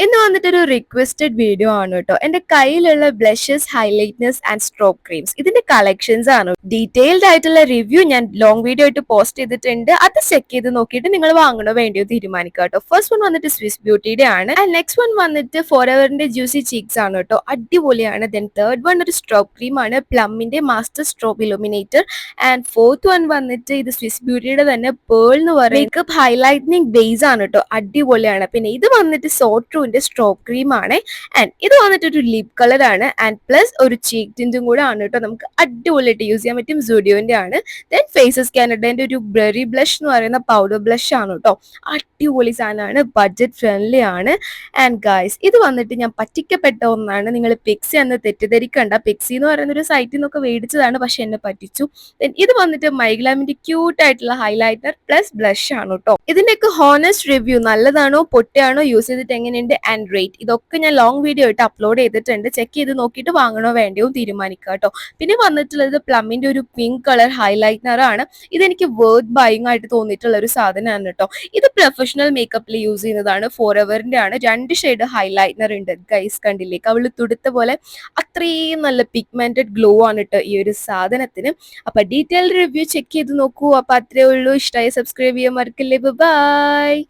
ഇന്ന് വന്നിട്ടൊരു requested video ആണ് കേട്ടോ. എന്റെ കയ്യിലുള്ള ബ്ലഷസ്, ഹൈലൈറ്റ്നേഴ്സ് ആൻഡ് സ്ട്രോക്ക് ക്രീംസ് ഇതിന്റെ കളക്ഷൻസ് ആണ്. ഡീറ്റെയിൽഡ് ആയിട്ടുള്ള റിവ്യൂ ഞാൻ ലോങ് വീഡിയോ ആയിട്ട് പോസ്റ്റ് ചെയ്തിട്ടുണ്ട്. അത് ചെക്ക് ചെയ്ത് നോക്കിയിട്ട് നിങ്ങൾ വാങ്ങണോ വേണ്ടിയോ തീരുമാനിക്കുക കേട്ടോ. ഫസ്റ്റ് വൺ വന്നിട്ട് സ്വിസ് ബ്യൂട്ടിയുടെ ആണ്. ആൻഡ് നെക്സ്റ്റ് വൺ വന്നിട്ട് ഫോർ എവറിന്റെ ജ്യൂസി ചീക്സ് ആണ് കേട്ടോ. അടിപൊളിയാണ്. ദെൻ തേർഡ് വൺ ഒരു സ്ട്രോക്ക് ക്രീം ആണ്, പ്ലമ്മിന്റെ master stroke illuminator. And fourth one വന്നിട്ട് ഇത് സ്വിസ് ബ്യൂട്ടിയുടെ തന്നെ പേൾ എന്ന് പറയുന്ന മേക്കപ്പ് ഹൈലൈറ്റനിങ് ബേസ് ആണ് കേട്ടോ. അടിപൊളിയാണ്. പിന്നെ ഇത് വന്നിട്ട് സോട്രൂന്റെ സ്ട്രോക്ക് ക്രീം ആണ്. ആൻഡ് ഇത് വന്നിട്ട് ഒരു ലിപ് കളർ ആണ്. ആൻഡ് പ്ലസ് ഒരു ചീക്ക് ടിന്റും കൂടെ ആണ് കേട്ടോ. നമുക്ക് അടിപൊളിയായിട്ട് യൂസ് ചെയ്യാൻ പറ്റും. സുഡിയോന്റെ ആണ്. ദെൻ ഫേസസ് കാനഡന്റെ ഒരു ബ്ലറി ബ്ലഷ് എന്ന് പറയുന്ന പൗഡർ ബ്ലഷ് ആണ് കേട്ടോ. അടിപൊളി സാധനമാണ്, ബഡ്ജറ്റ് ഫ്രണ്ട്ലി ആണ്. ആൻഡ് ഗായ്സ്, ഇത് വന്നിട്ട് ഞാൻ പറ്റിക്കപ്പെട്ട ഒന്നാണ്. നിങ്ങൾ പിക്സി എന്ന് തെറ്റിദ്ധരിക്കണ്ട. പിക്സി എന്ന് പറയുന്ന ഒരു സൈറ്റിൽ നിന്നൊക്കെ മേടിച്ചതാണ്, പക്ഷെ എന്നെ പറ്റിച്ചു. ദെൻ ഇത് വന്നിട്ട് മൈഗ്ലാമിന്റെ ക്യൂട്ട് ആയിട്ടുള്ള ഹൈലൈറ്റർ പ്ലസ് ബ്ലഷ് ആണ് കേട്ടോ. ഇതിന്റെയൊക്കെ ഹോണസ്റ്റ് റിവ്യൂ, നല്ലതാണോ പൊട്ടയാണോ, യൂസ് ചെയ്തിട്ട് എങ്ങനെയുണ്ട് ആൻഡ് റേറ്റ്, ഇതൊക്കെ ഞാൻ ലോങ് വീഡിയോ ആയിട്ട് അപ്ലോഡ് ചെയ്തിട്ടുണ്ട്. ചെക്ക് ചെയ്ത് നോക്കിയിട്ട് വാങ്ങണോ വേണ്ടയോ തീരുമാനിക്കുക കേട്ടോ. പിന്നെ വന്നിട്ടുള്ളത് പ്ലമ്മിന്റെ ഒരു പിങ്ക് കളർ ഹൈലൈറ്റർ ആണ്. ഇതെനിക്ക് വേർത്ത് ബൈങ് ആയിട്ട് തോന്നിയിട്ടുള്ള ഒരു സാധനമാണ് കേട്ടോ. ഇത് പ്രൊഫഷണൽ മേക്കപ്പിൽ യൂസ് ചെയ്യുന്നതാണ്. ഫോർ എവറിന്റെ ആണ്. 2 ഷെയ്ഡ് ഹൈലൈറ്റർ ഉണ്ട്. ഗൈസ് കണ്ടില്ലേ, കവിള് തുടുത്ത പോലെ അത്രയും നല്ല പിഗ്മെന്റഡ് ഗ്ലോ ആണ് കേട്ടോ ഈ ഒരു സാധനത്തിന്. അപ്പൊ ഡീറ്റെയിൽഡ് റിവ്യൂ ചെക്ക് ചെയ്ത് നോക്കൂ. അപ്പൊ അത്രേ ഉള്ളൂ. ഇഷ്ടമായി സബ്സ്ക്രൈബ് ചെയ്യാൻ മറക്കല്ലേ. ബൈ.